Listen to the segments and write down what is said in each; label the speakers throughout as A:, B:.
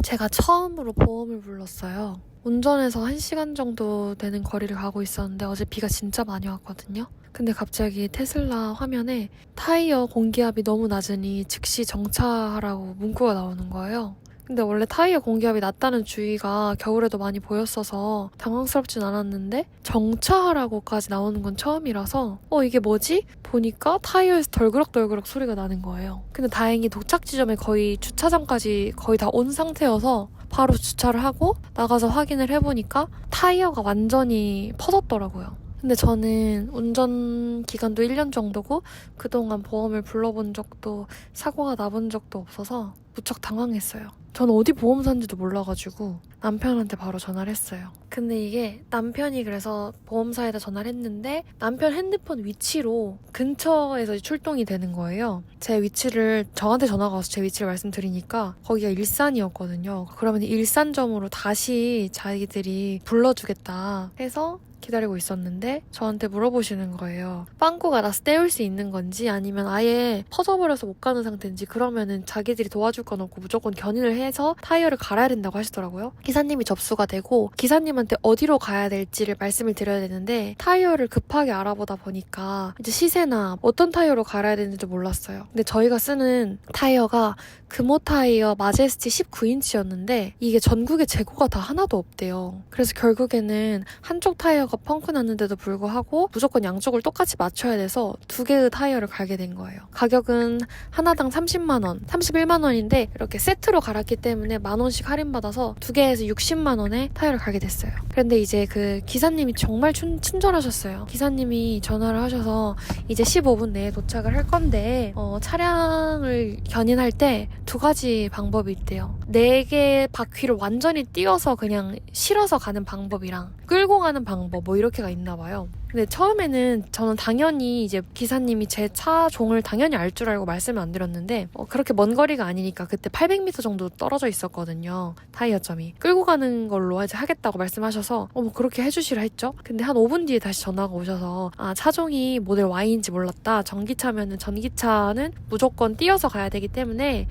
A: 제가 처음으로 보험을 불렀어요. 운전해서 1시간 정도 되는 거리를 가고 있었는데 어제 비가 진짜 많이 왔거든요. 근데 갑자기 테슬라 화면에 타이어 공기압이 너무 낮으니 즉시 정차하라고 문구가 나오는 거예요. 근데 원래 타이어 공기압이 낮다는 주의가 겨울에도 많이 보였어서 당황스럽진 않았는데 정차하라고까지 나오는 건 처음이라서 이게 뭐지? 보니까 타이어에서 덜그럭덜그럭 소리가 나는 거예요. 근데 다행히 도착 지점에 거의 주차장까지 거의 다 온 상태여서 바로 주차를 하고 나가서 확인을 해보니까 타이어가 완전히 퍼졌더라고요. 근데 저는 운전 기간도 1년 정도고 그동안 보험을 불러본 적도 사고가 나본 적도 없어서 무척 당황했어요. 저는 어디 보험사인지도 몰라가지고 남편한테 바로 전화를 했어요. 근데 이게 남편이 그래서 보험사에다 전화를 했는데 남편 핸드폰 위치로 근처에서 출동이 되는 거예요. 제 위치를 저한테 전화가 와서 제 위치를 말씀드리니까 거기가 일산이었거든요. 그러면 일산점으로 다시 자기들이 불러주겠다 해서 기다리고 있었는데 저한테 물어보시는 거예요. 빵꾸가 나서 떼울 수 있는 건지 아니면 아예 퍼져버려서 못 가는 상태인지 그러면은 자기들이 도와줄 건 없고 무조건 견인을 해서 타이어를 갈아야 된다고 하시더라고요. 기사님이 접수가 되고 기사님한테 어디로 가야 될지를 말씀을 드려야 되는데 타이어를 급하게 알아보다 보니까 이제 시세나 어떤 타이어로 갈아야 되는지도 몰랐어요. 근데 저희가 쓰는 타이어가 금호 타이어 마제스티 19인치였는데 이게 전국에 재고가 다 하나도 없대요. 그래서 결국에는 한쪽 타이어가 펑크 났는데도 불구하고 무조건 양쪽을 똑같이 맞춰야 돼서 두 개의 타이어를 갈게 된 거예요. 가격은 하나당 30만 원, 31만 원인데 이렇게 세트로 갈았기 때문에 만 원씩 할인받아서 두 개에서 60만 원에 타이어를 갈게 됐어요. 그런데 이제 그 기사님이 정말 친절하셨어요. 기사님이 전화를 하셔서 이제 15분 내에 도착을 할 건데 차량을 견인할 때 두 가지 방법이 있대요. 4개 바퀴를 완전히 띄워서 그냥 실어서 가는 방법이랑 끌고 가는 방법 뭐 이렇게가 있나 봐요. 근데 처음에는 저는 당연히 이제 기사님이 제 차 종을 당연히 알 줄 알고 말씀을 안 드렸는데 그렇게 먼 거리가 아니니까 그때 800m 정도 떨어져 있었거든요. 타이어점이. 끌고 가는 걸로 이제 하겠다고 말씀하셔서 뭐 그렇게 해주시라 했죠. 근데 한 5분 뒤에 다시 전화가 오셔서 차종이 모델 Y인지 몰랐다. 전기차면은 전기차는 무조건 띄워서 가야 되기 때문에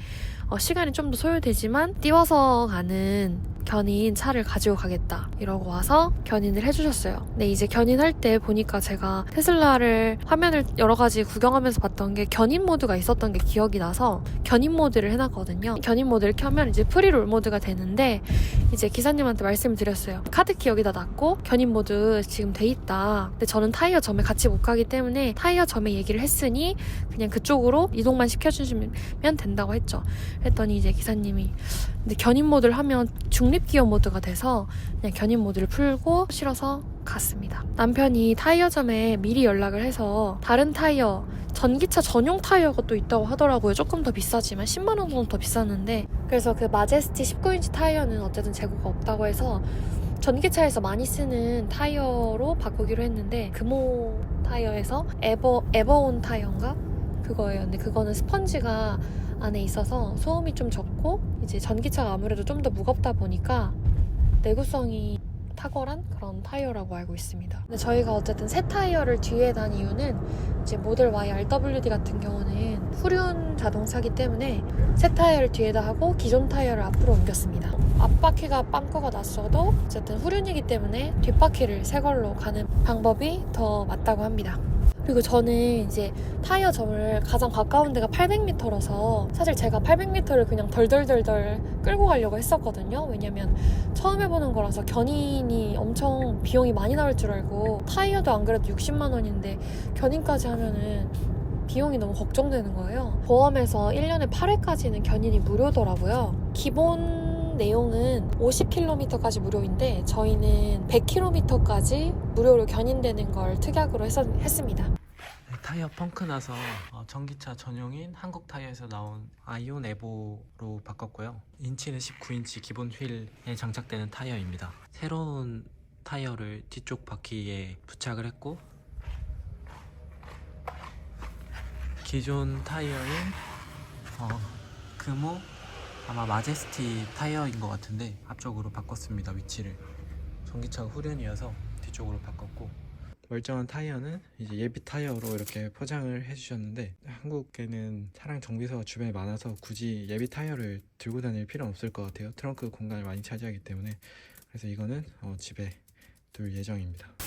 A: 시간이 좀 더 소요되지만 띄워서 가는 견인 차를 가지고 가겠다 이러고 와서 견인을 해주셨어요. 근데 이제 견인할 때 보니까 제가 테슬라를 화면을 여러 가지 구경하면서 봤던 게 견인 모드가 있었던 게 기억이 나서 견인 모드를 해놨거든요. 견인 모드를 켜면 이제 프리롤 모드가 되는데 이제 기사님한테 말씀을 드렸어요. 카드키 여기다 놨고 견인 모드 지금 돼 있다. 근데 저는 타이어 점에 같이 못 가기 때문에 타이어 점에 얘기를 했으니 그냥 그쪽으로 이동만 시켜주시면 된다고 했죠. 했더니 이제 기사님이 근데 견인 모드를 하면 중립기어 모드가 돼서 그냥 견인 모드를 풀고 실어서 갔습니다. 남편이 타이어점에 미리 연락을 해서 다른 타이어 전기차 전용 타이어가 또 있다고 하더라고요. 조금 더 비싸지만 10만 원 정도 더 비쌌는데 그래서 그 마제스티 19인치 타이어는 어쨌든 재고가 없다고 해서 전기차에서 많이 쓰는 타이어로 바꾸기로 했는데 금호 타이어에서 에버온 타이어인가? 그거예요. 근데 그거는 스펀지가 안에 있어서 소음이 좀 적고 이제 전기차가 아무래도 좀 더 무겁다 보니까 내구성이 탁월한 그런 타이어라고 알고 있습니다. 근데 저희가 어쨌든 새 타이어를 뒤에 단 이유는 이제 모델 Y RWD 같은 경우는 후륜 자동차기 때문에 새 타이어를 뒤에다 하고 기존 타이어를 앞으로 옮겼습니다. 앞바퀴가 빵꾸가 났어도 어쨌든 후륜이기 때문에 뒷바퀴를 새 걸로 가는 방법이 더 맞다고 합니다. 그리고 저는 이제 타이어 점을 가장 가까운 데가 800m라서 사실 제가 800m를 그냥 덜덜덜덜 끌고 가려고 했었거든요. 왜냐면 처음 해보는 거라서 견인이 엄청 비용이 많이 나올 줄 알고 타이어도 안 그래도 60만 원인데 견인까지 하면은 비용이 너무 걱정되는 거예요. 보험에서 1년에 8회까지는 견인이 무료더라고요. 기본 내용은 50km까지 무료인데 저희는 100km까지 무료로 견인되는 걸 특약으로 했습니다.
B: 타이어 펑크 나서 전기차 전용인 한국 타이어에서 나온 아이온 에보로 바꿨고요. 인치는 19인치 기본 휠에 장착되는 타이어입니다. 새로운 타이어를 뒤쪽 바퀴에 부착을 했고 기존 타이어인 금호 아마 마제스티 타이어인 것 같은데 앞쪽으로 바꿨습니다. 위치를 전기차가 후륜이어서 뒤쪽으로 바꿨고 멀쩡한 타이어는 이제 예비 타이어로 이렇게 포장을 해주셨는데, 한국에는 차량 정비소가 주변에 많아서 굳이 예비 타이어를 들고 다닐 필요는 없을 것 같아요. 트렁크 공간을 많이 차지하기 때문에. 그래서 이거는 집에 둘 예정입니다.